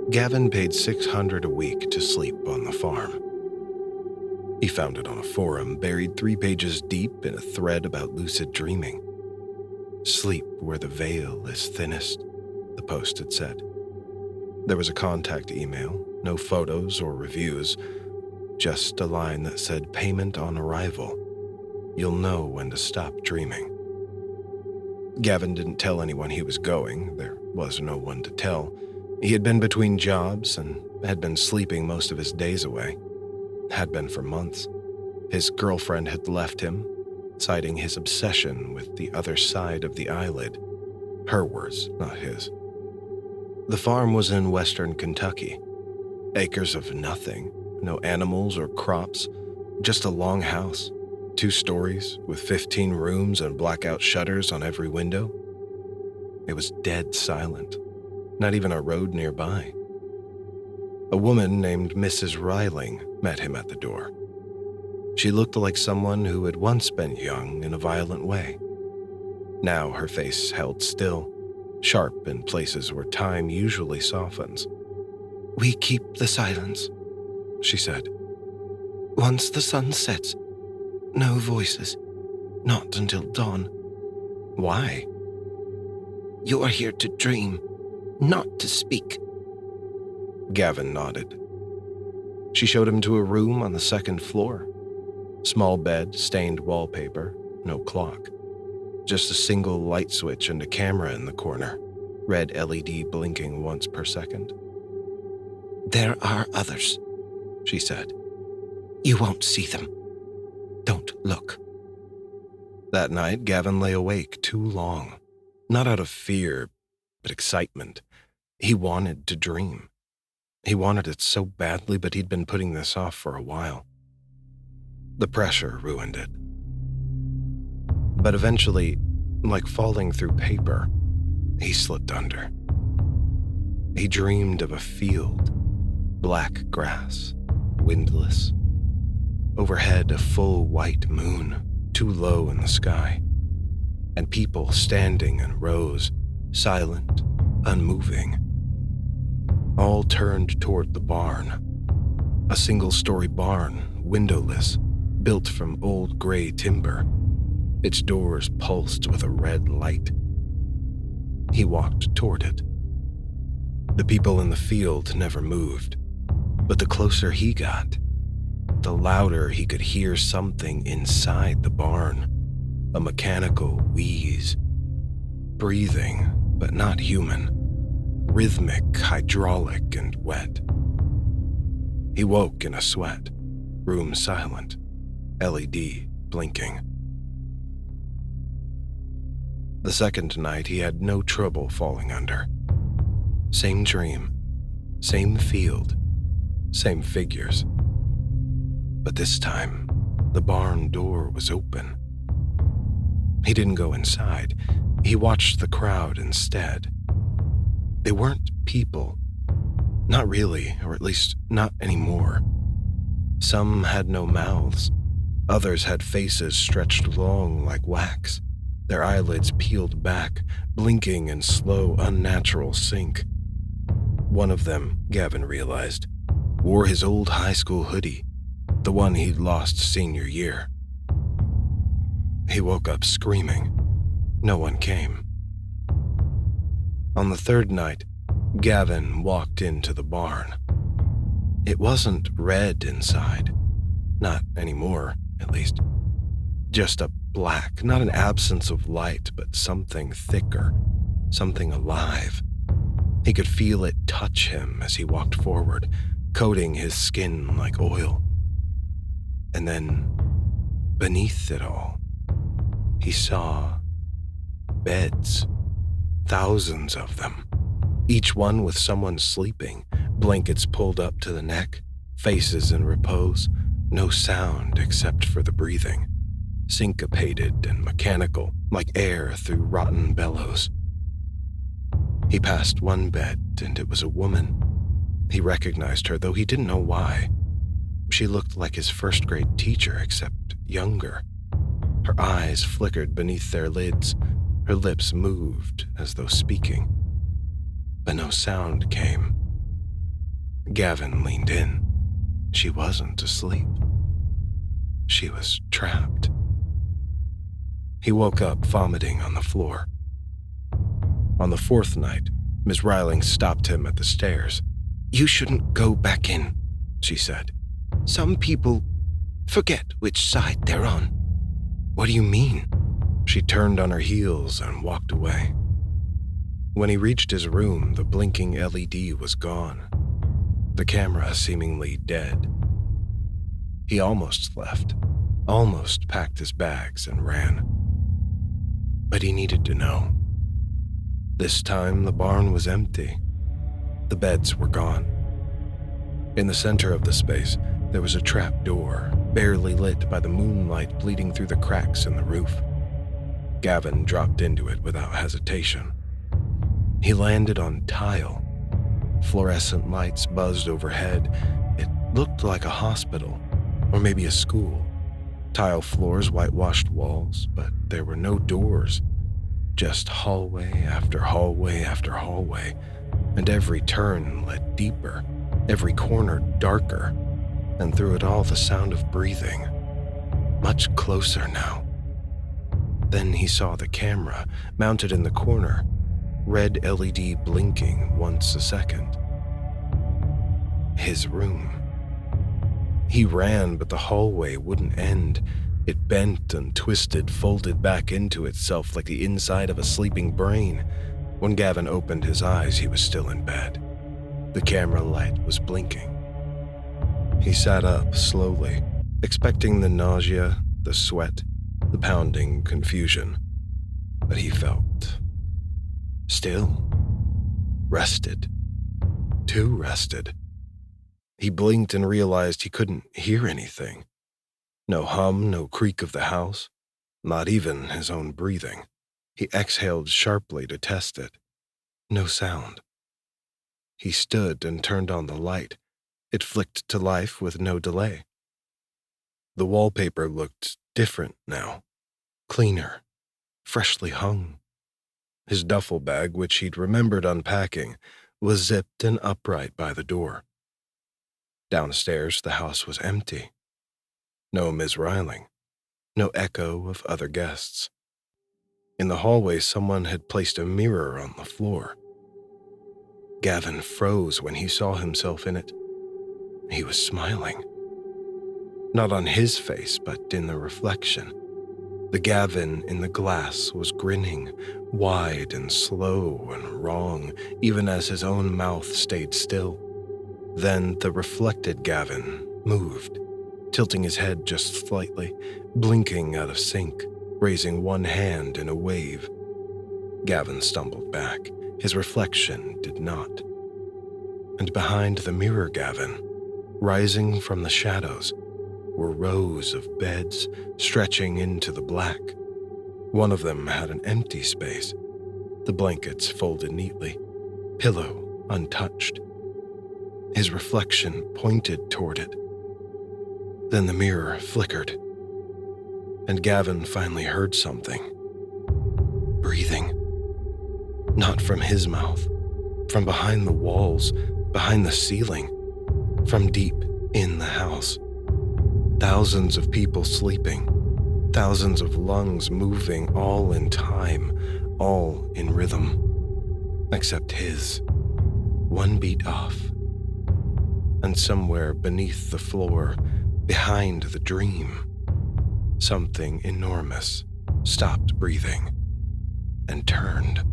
Gavin paid $600 a week to sleep on the farm. He found it on a forum buried 3 pages deep in a thread about lucid dreaming. "Sleep where the veil is thinnest," the post had said. There was a contact email, no photos or reviews, just a line that said payment on arrival. You'll know when to stop dreaming. Gavin didn't tell anyone he was going. There was no one to tell. He had been between jobs and had been sleeping most of his days away. Had been for months. His girlfriend had left him, citing his obsession with the other side of the eyelid. Her words, not his. The farm was in western Kentucky. Acres of nothing, no animals or crops, just a long house, 2 stories with 15 rooms and blackout shutters on every window. It was dead silent, not even a road nearby. A woman named Mrs. Riling met him at the door. She looked like someone who had once been young in a violent way. Now her face held still, sharp in places where time usually softens. "We keep the silence," she said. "Once the sun sets, no voices, not until dawn." "Why?" "You are here to dream, not to speak." Gavin nodded. She showed him to a room on the 2nd floor. Small bed, stained wallpaper, no clock. Just a single light switch and a camera in the corner, red LED blinking once per second. "There are others," she said. "You won't see them. Don't look." That night, Gavin lay awake too long. Not out of fear, but excitement. He wanted to dream. He wanted it so badly, but he'd been putting this off for a while. The pressure ruined it. But eventually, like falling through paper, he slipped under. He dreamed of a field, black grass, windless. Overhead, a full white moon, too low in the sky, and people standing in rows, silent, unmoving. All turned toward the barn. A single-story barn, windowless, built from old gray timber. Its doors pulsed with a red light. He walked toward it. The people in the field never moved, but the closer he got, the louder he could hear something inside the barn, a mechanical wheeze. Breathing, but not human. Rhythmic, hydraulic, and wet. He woke in a sweat, room silent, LED blinking. The second night, he had no trouble falling under. Same dream, same field, same figures. But this time, the barn door was open. He didn't go inside. He watched the crowd instead. They weren't people. Not really, or at least not anymore. Some had no mouths. Others had faces stretched long like wax, their eyelids peeled back, blinking in slow, unnatural sync. One of them, Gavin realized, wore his old high school hoodie, the one he'd lost senior year. He woke up screaming. No one came. On the third night, Gavin walked into the barn. It wasn't red inside. Not anymore, at least. Just a black, not an absence of light, but something thicker, something alive. He could feel it touch him as he walked forward, coating his skin like oil. And then, beneath it all, he saw beds, thousands of them, each one with someone sleeping, blankets pulled up to the neck, faces in repose, no sound except for the breathing, syncopated and mechanical, like air through rotten bellows. He passed one bed, and it was a woman. He recognized her, though he didn't know why. She looked like his first-grade teacher, except younger. Her eyes flickered beneath their lids. Her lips moved as though speaking. But no sound came. Gavin leaned in. She wasn't asleep. She was trapped. He woke up vomiting on the floor. On the fourth night, Miss Riling stopped him at the stairs. "You shouldn't go back in," she said. "Some people forget which side they're on." "What do you mean?" She turned on her heels and walked away. When he reached his room, the blinking LED was gone, the camera seemingly dead. He almost left, almost packed his bags and ran. But he needed to know. This time, the barn was empty. The beds were gone. In the center of the space, there was a trap door, barely lit by the moonlight bleeding through the cracks in the roof. Gavin dropped into it without hesitation. He landed on tile. Fluorescent lights buzzed overhead. It looked like a hospital, or maybe a school. Tile floors, whitewashed walls, but there were no doors. Just hallway after hallway after hallway, and every turn led deeper, every corner darker, and through it all the sound of breathing. Much closer now. Then he saw the camera mounted in the corner, red LED blinking once a second. His room. He ran, but the hallway wouldn't end. It bent and twisted, folded back into itself like the inside of a sleeping brain. When Gavin opened his eyes, he was still in bed. The camera light was blinking. He sat up slowly, expecting the nausea, the sweat, the pounding confusion. But he felt still, rested, too rested. He blinked and realized he couldn't hear anything. No hum, no creak of the house, not even his own breathing. He exhaled sharply to test it. No sound. He stood and turned on the light. It flicked to life with no delay. The wallpaper looked different now, cleaner, freshly hung. His duffel bag, which he'd remembered unpacking, was zipped and upright by the door. Downstairs, the house was empty. No Miss Riling, no echo of other guests. In the hallway, someone had placed a mirror on the floor. Gavin froze when he saw himself in it. He was smiling. Not on his face, but in the reflection. The Gavin in the glass was grinning, wide and slow and wrong, even as his own mouth stayed still. Then the reflected Gavin moved, tilting his head just slightly, blinking out of sync, raising one hand in a wave. Gavin stumbled back. His reflection did not. And behind the mirror Gavin, rising from the shadows, were rows of beds stretching into the black. One of them had an empty space, the blankets folded neatly, pillow untouched. His reflection pointed toward it. Then the mirror flickered, and Gavin finally heard something. Breathing. Not from his mouth, from behind the walls, behind the ceiling, from deep in the house. Thousands of people sleeping, thousands of lungs moving, all in time, all in rhythm, except his, one beat off. And somewhere beneath the floor, behind the dream, something enormous stopped breathing and turned.